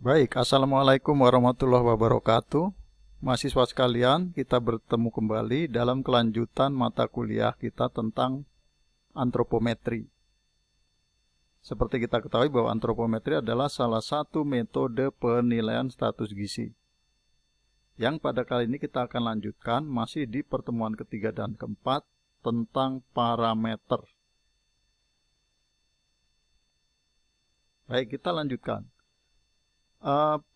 Baik, Assalamualaikum warahmatullahi wabarakatuh. Mahasiswa sekalian, kita bertemu kembali dalam kelanjutan mata kuliah kita tentang antropometri. Seperti kita ketahui bahwa antropometri adalah salah satu metode penilaian status gizi. Yang pada kali ini kita akan lanjutkan masih di pertemuan ketiga dan keempat tentang parameter. Baik, kita lanjutkan.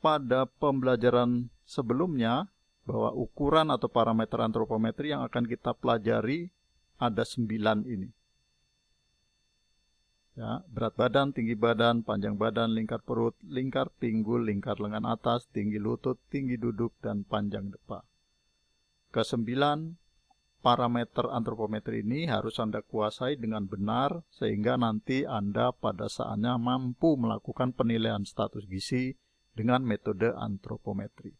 Pada pembelajaran sebelumnya bahwa ukuran atau parameter antropometri yang akan kita pelajari ada 9 ini. Ya, berat badan, tinggi badan, panjang badan, lingkar perut, lingkar pinggul, lingkar lengan atas, tinggi lutut, tinggi duduk, dan panjang depa. Kesembilan parameter antropometri ini harus Anda kuasai dengan benar sehingga nanti Anda pada saatnya mampu melakukan penilaian status gizi dengan metode antropometri.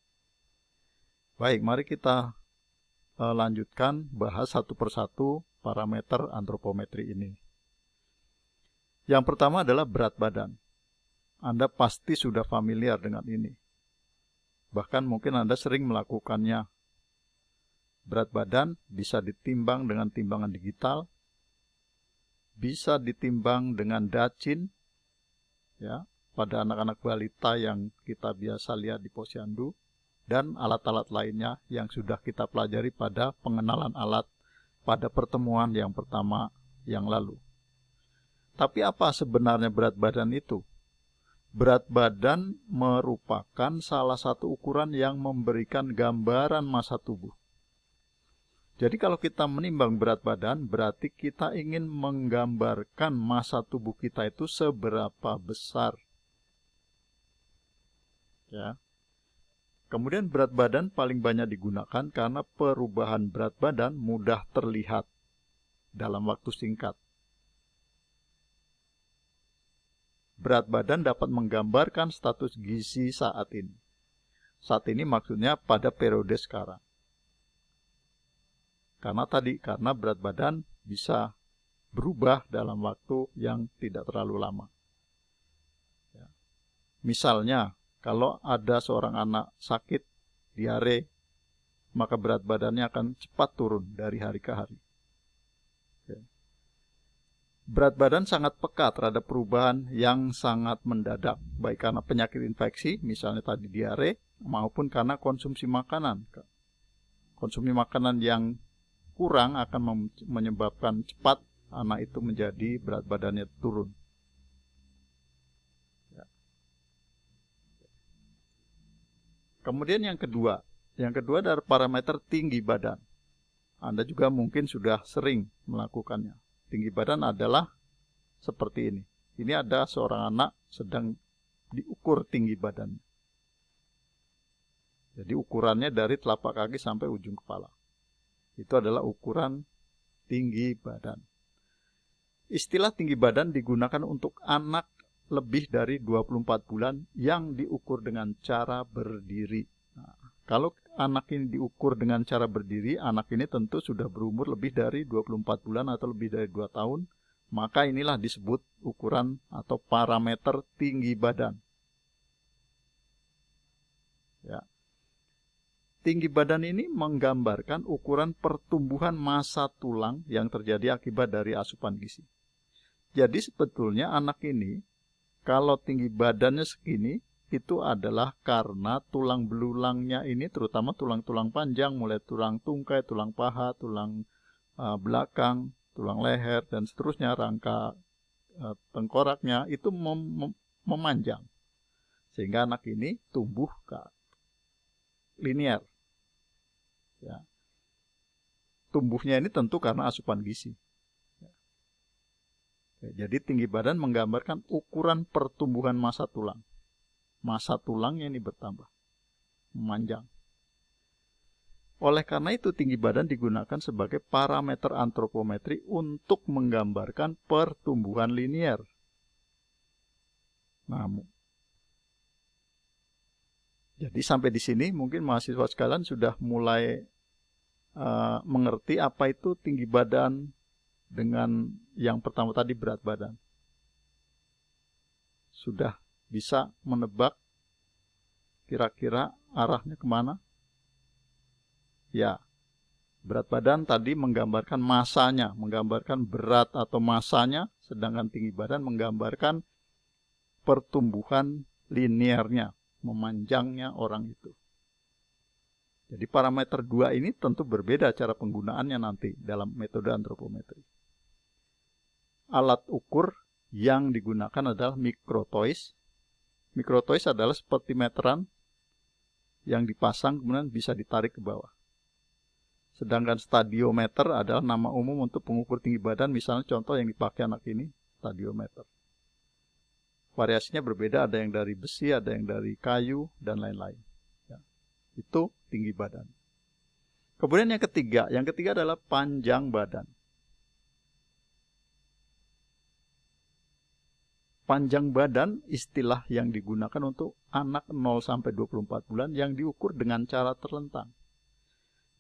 Baik, mari kita lanjutkan bahas satu persatu parameter antropometri ini. Yang pertama adalah berat badan. Anda pasti sudah familiar dengan ini. Bahkan mungkin Anda sering melakukannya. Berat badan bisa ditimbang dengan timbangan digital, bisa ditimbang dengan dacin, ya, pada anak-anak balita yang kita biasa lihat di posyandu, dan alat-alat lainnya yang sudah kita pelajari pada pengenalan alat pada pertemuan yang pertama yang lalu. Tapi apa sebenarnya berat badan itu? Berat badan merupakan salah satu ukuran yang memberikan gambaran massa tubuh. Jadi kalau kita menimbang berat badan, berarti kita ingin menggambarkan massa tubuh kita itu seberapa besar. Ya. Kemudian berat badan paling banyak digunakan karena perubahan berat badan mudah terlihat dalam waktu singkat. Berat badan dapat menggambarkan status gizi saat ini. Saat ini maksudnya pada periode sekarang. Karena berat badan bisa berubah dalam waktu yang tidak terlalu lama. Ya. Misalnya, kalau ada seorang anak sakit diare, maka berat badannya akan cepat turun dari hari ke hari. Oke. Berat badan sangat peka terhadap perubahan yang sangat mendadak, baik karena penyakit infeksi, misalnya tadi diare, maupun karena konsumsi makanan. Konsumsi makanan yang kurang akan menyebabkan cepat anak itu menjadi berat badannya turun. Kemudian yang kedua adalah parameter tinggi badan. Anda juga mungkin sudah sering melakukannya. Tinggi badan adalah seperti ini. Ini ada seorang anak sedang diukur tinggi badannya. Jadi ukurannya dari telapak kaki sampai ujung kepala. Itu adalah ukuran tinggi badan. Istilah tinggi badan digunakan untuk anak lebih dari 24 bulan yang diukur dengan cara berdiri. Nah, kalau anak ini diukur dengan cara berdiri, anak ini tentu sudah berumur lebih dari 24 bulan atau lebih dari 2 tahun, maka inilah disebut ukuran atau parameter tinggi badan. Ya. Tinggi badan ini menggambarkan ukuran pertumbuhan massa tulang yang terjadi akibat dari asupan gizi. Jadi sebetulnya anak ini kalau tinggi badannya segini, itu adalah karena tulang belulangnya ini, terutama tulang-tulang panjang, mulai tulang tungkai, tulang paha, tulang belakang, tulang leher, dan seterusnya, rangka tengkoraknya, itu memanjang. Sehingga anak ini tumbuh ke linear. Ya. Tumbuhnya ini tentu karena asupan gizi. Jadi tinggi badan menggambarkan ukuran pertumbuhan massa tulang. Massa tulangnya ini bertambah, memanjang. Oleh karena itu tinggi badan digunakan sebagai parameter antropometri untuk menggambarkan pertumbuhan linier. Jadi sampai di sini mungkin mahasiswa sekalian sudah mulai mengerti apa itu tinggi badan dengan yang pertama tadi berat badan. Sudah bisa menebak Kira-kira arahnya kemana? Ya, berat badan tadi menggambarkan masanya, menggambarkan berat atau masanya, sedangkan tinggi badan menggambarkan pertumbuhan linearnya, memanjangnya orang itu. Jadi parameter 2 ini tentu berbeda cara penggunaannya nanti dalam metode antropometri. Alat ukur yang digunakan adalah mikrotois. Mikrotois adalah seperti meteran yang dipasang kemudian bisa ditarik ke bawah. Sedangkan stadiometer adalah nama umum untuk pengukur tinggi badan, misalnya contoh yang dipakai anak ini, stadiometer. Variasinya berbeda, ada yang dari besi, ada yang dari kayu, dan lain-lain. Ya, itu tinggi badan. Kemudian yang ketiga adalah panjang badan. Panjang badan istilah yang digunakan untuk anak 0-24 bulan yang diukur dengan cara terlentang.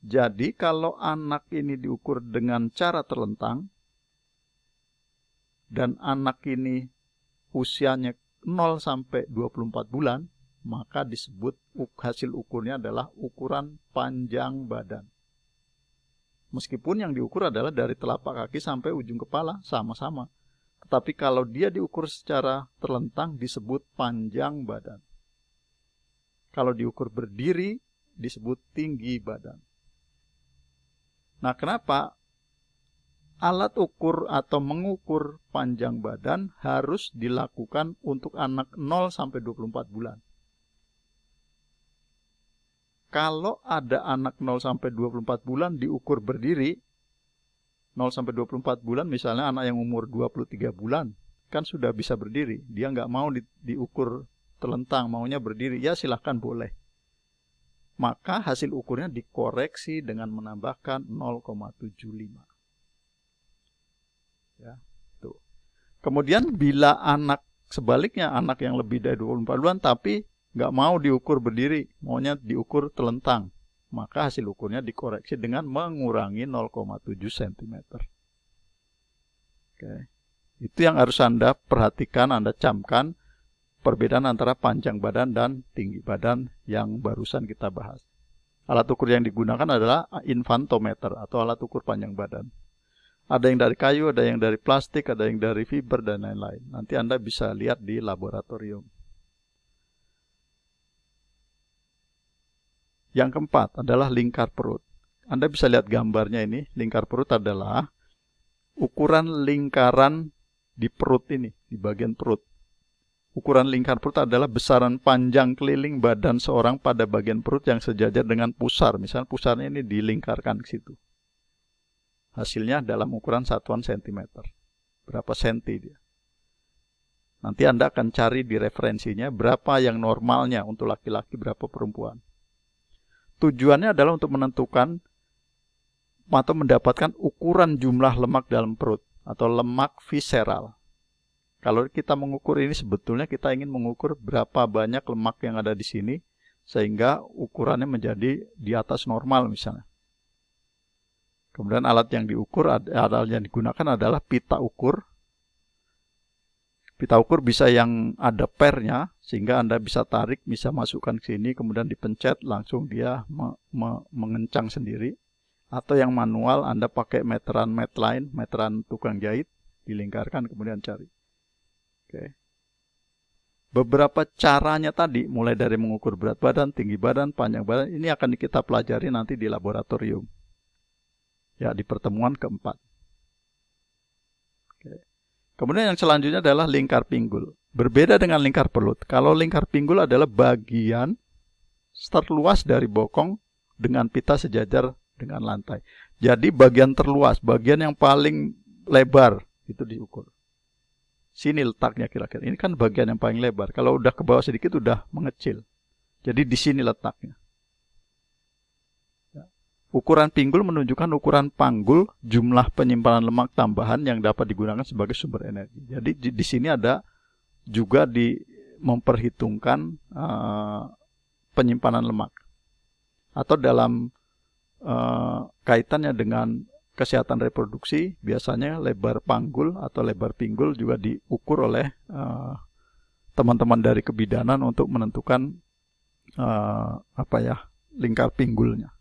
Jadi kalau anak ini diukur dengan cara terlentang dan anak ini usianya 0-24 bulan, maka disebut hasil ukurnya adalah ukuran panjang badan. Meskipun yang diukur adalah dari telapak kaki sampai ujung kepala, sama-sama. Tetapi kalau dia diukur secara terlentang disebut panjang badan. Kalau diukur berdiri disebut tinggi badan. Nah, kenapa alat ukur atau mengukur panjang badan harus dilakukan untuk anak 0-24 bulan? Kalau ada anak 0-24 bulan diukur berdiri, 0-24 bulan misalnya anak yang umur 23 bulan, kan sudah bisa berdiri. Dia nggak mau diukur terlentang, maunya berdiri. Ya silahkan boleh. Maka hasil ukurnya dikoreksi dengan menambahkan 0,75. Ya, tuh. Kemudian bila anak sebaliknya, anak yang lebih dari 24 bulan tapi nggak mau diukur berdiri, maunya diukur telentang, maka hasil ukurnya dikoreksi dengan mengurangi 0,7 cm. Oke. Itu yang harus Anda perhatikan, Anda camkan perbedaan antara panjang badan dan tinggi badan yang barusan kita bahas. Alat ukur yang digunakan adalah infantometer atau alat ukur panjang badan. Ada yang dari kayu, ada yang dari plastik, ada yang dari fiber, dan lain-lain. Nanti Anda bisa lihat di laboratorium. Yang keempat adalah lingkar perut. Anda bisa lihat gambarnya ini. Lingkar perut adalah ukuran lingkaran di perut ini, di bagian perut. Ukuran lingkar perut adalah besaran panjang keliling badan seorang pada bagian perut yang sejajar dengan pusar. Misalnya pusarnya ini dilingkarkan ke situ. Hasilnya dalam ukuran satuan sentimeter. Berapa senti dia? Nanti Anda akan cari di referensinya berapa yang normalnya untuk laki-laki, berapa perempuan. Tujuannya adalah untuk menentukan atau mendapatkan ukuran jumlah lemak dalam perut atau lemak visceral. Kalau kita mengukur ini sebetulnya kita ingin mengukur berapa banyak lemak yang ada di sini sehingga ukurannya menjadi di atas normal misalnya. Kemudian alat yang diukur, alat yang digunakan adalah pita ukur. Pita ukur bisa yang ada pernya, sehingga Anda bisa tarik, bisa masukkan ke sini, kemudian dipencet, langsung dia mengencang sendiri. Atau yang manual, Anda pakai meteran medline, meteran tukang jahit, dilingkarkan, kemudian cari. Oke. Beberapa caranya tadi, mulai dari mengukur berat badan, tinggi badan, panjang badan, ini akan kita pelajari nanti di laboratorium. Ya, di pertemuan keempat. Oke. Kemudian yang selanjutnya adalah lingkar pinggul. Berbeda dengan lingkar perut. Kalau lingkar pinggul adalah bagian terluas dari bokong dengan pita sejajar dengan lantai. Jadi bagian terluas, bagian yang paling lebar itu diukur. Sini letaknya kira-kira. Ini kan bagian yang paling lebar. Kalau udah ke bawah sedikit udah mengecil. Jadi di sini letaknya. Ukuran pinggul menunjukkan ukuran panggul jumlah penyimpanan lemak tambahan yang dapat digunakan sebagai sumber energi. Jadi di sini ada juga memperhitungkan penyimpanan lemak. Atau dalam kaitannya dengan kesehatan reproduksi, biasanya lebar panggul atau lebar pinggul juga diukur oleh teman-teman dari kebidanan untuk menentukan lingkar pinggulnya.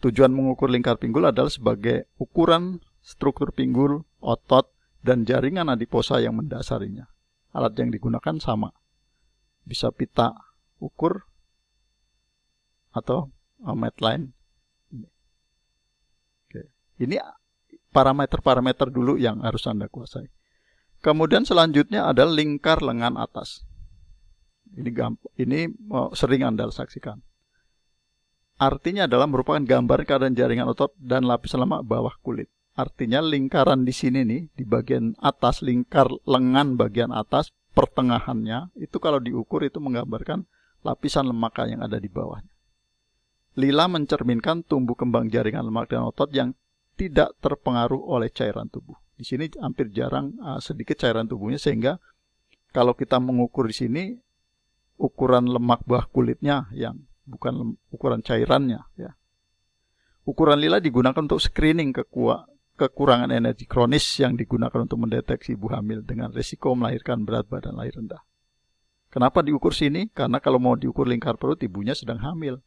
Tujuan mengukur lingkar pinggul adalah sebagai ukuran struktur pinggul, otot, dan jaringan adiposa yang mendasarinya. Alat yang digunakan sama. Bisa pita ukur atau medline. Oke. Ini parameter-parameter dulu yang harus Anda kuasai. Kemudian selanjutnya adalah lingkar lengan atas. Ini sering Anda saksikan. Artinya adalah merupakan gambar keadaan jaringan otot dan lapisan lemak bawah kulit. Artinya lingkaran di sini nih, di bagian atas, lingkar lengan bagian atas, pertengahannya, itu kalau diukur itu menggambarkan lapisan lemak yang ada di bawahnya. Lila mencerminkan tumbuh kembang jaringan lemak dan otot yang tidak terpengaruh oleh cairan tubuh. Di sini hampir jarang sedikit cairan tubuhnya, sehingga kalau kita mengukur di sini, ukuran lemak bawah kulitnya yang bukan ukuran cairannya. Ya. Ukuran lila digunakan untuk screening kekurangan energi kronis yang digunakan untuk mendeteksi ibu hamil dengan risiko melahirkan berat badan lahir rendah. Kenapa diukur sini? Karena kalau mau diukur lingkar perut, ibunya sedang hamil.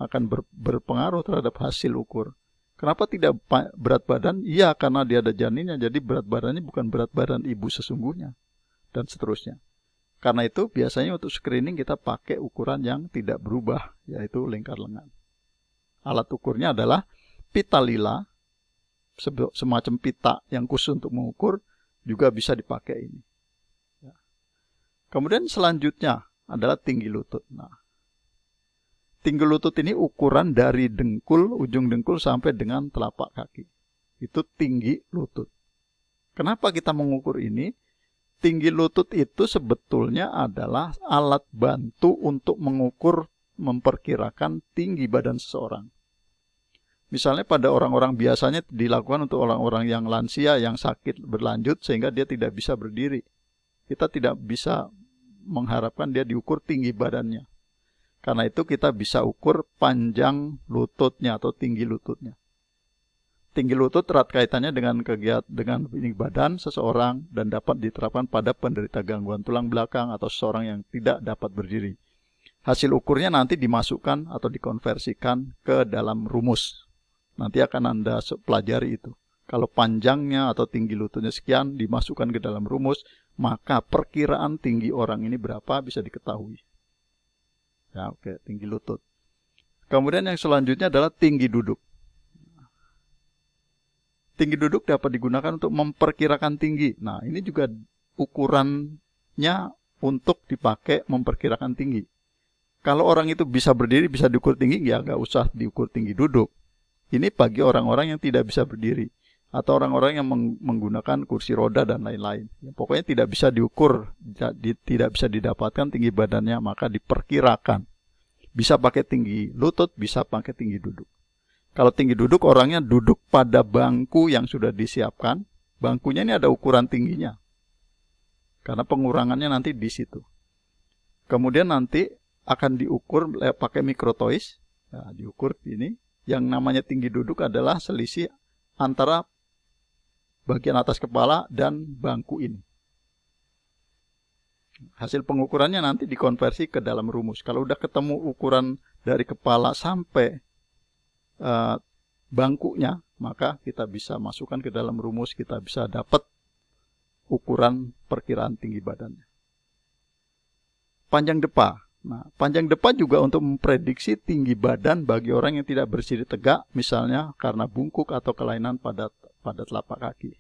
Akan berpengaruh terhadap hasil ukur. Kenapa tidak berat badan? Iya, karena dia ada janinnya, jadi berat badannya bukan berat badan ibu sesungguhnya. Dan seterusnya. Karena itu biasanya untuk screening kita pakai ukuran yang tidak berubah, yaitu lingkar lengan. Alat ukurnya adalah pita lila, semacam pita yang khusus untuk mengukur, juga bisa dipakai ini. Ya. Kemudian selanjutnya adalah tinggi lutut. Nah, tinggi lutut ini ukuran dari dengkul, ujung dengkul sampai dengan telapak kaki. Itu tinggi lutut. Kenapa kita mengukur ini? Tinggi lutut itu sebetulnya adalah alat bantu untuk mengukur, memperkirakan tinggi badan seseorang. Misalnya pada orang-orang biasanya dilakukan untuk orang-orang yang lansia, yang sakit berlanjut sehingga dia tidak bisa berdiri. Kita tidak bisa mengharapkan dia diukur tinggi badannya. Karena itu kita bisa ukur panjang lututnya atau tinggi lututnya. Tinggi lutut erat kaitannya dengan tinggi badan seseorang dan dapat diterapkan pada penderita gangguan tulang belakang atau seseorang yang tidak dapat berdiri. Hasil ukurnya nanti dimasukkan atau dikonversikan ke dalam rumus. Nanti akan Anda pelajari itu. Kalau panjangnya atau tinggi lututnya sekian dimasukkan ke dalam rumus, maka perkiraan tinggi orang ini berapa bisa diketahui. Ya, oke, tinggi lutut. Kemudian yang selanjutnya adalah tinggi duduk. Tinggi duduk dapat digunakan untuk memperkirakan tinggi. Nah, ini juga ukurannya untuk dipakai memperkirakan tinggi. Kalau orang itu bisa berdiri, bisa diukur tinggi, ya nggak usah diukur tinggi duduk. Ini bagi orang-orang yang tidak bisa berdiri. Atau orang-orang yang menggunakan kursi roda dan lain-lain. Ya, pokoknya tidak bisa diukur, tidak bisa didapatkan tinggi badannya, maka diperkirakan. Bisa pakai tinggi lutut, bisa pakai tinggi duduk. Kalau tinggi duduk, orangnya duduk pada bangku yang sudah disiapkan. Bangkunya ini ada ukuran tingginya. Karena pengurangannya nanti di situ. Kemudian nanti akan diukur pakai mikrotois. Nah, diukur ini. Yang namanya tinggi duduk adalah selisih antara bagian atas kepala dan bangku ini. Hasil pengukurannya nanti dikonversi ke dalam rumus. Kalau udah ketemu ukuran dari kepala sampai bangkunya, maka kita bisa masukkan ke dalam rumus, kita bisa dapat ukuran perkiraan tinggi badannya. Panjang depa. Nah, panjang depa juga untuk memprediksi tinggi badan bagi orang yang tidak berdiri tegak, misalnya karena bungkuk atau kelainan pada telapak kaki.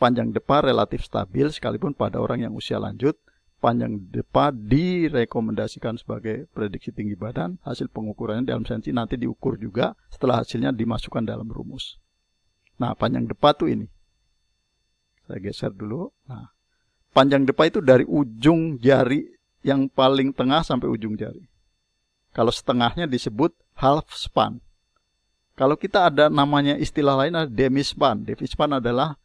Panjang depa relatif stabil sekalipun pada orang yang usia lanjut. Panjang depa direkomendasikan sebagai prediksi tinggi badan. Hasil pengukurannya dalam sensi nanti diukur juga setelah hasilnya dimasukkan dalam rumus. Nah, panjang depa tuh ini. Saya geser dulu. Nah, panjang depa itu dari ujung jari yang paling tengah sampai ujung jari. Kalau setengahnya disebut half span. Kalau kita ada namanya istilah lain ada demispan. Demispan adalah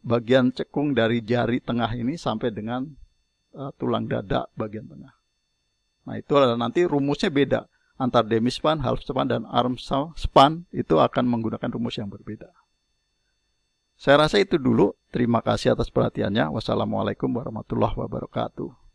bagian cekung dari jari tengah ini sampai dengan tulang dada bagian tengah. Nah, itu adalah nanti rumusnya beda. Antara demispan, half span, dan arm span itu akan menggunakan rumus yang berbeda. Saya rasa itu dulu. Terima kasih atas perhatiannya. Wassalamualaikum warahmatullahi wabarakatuh.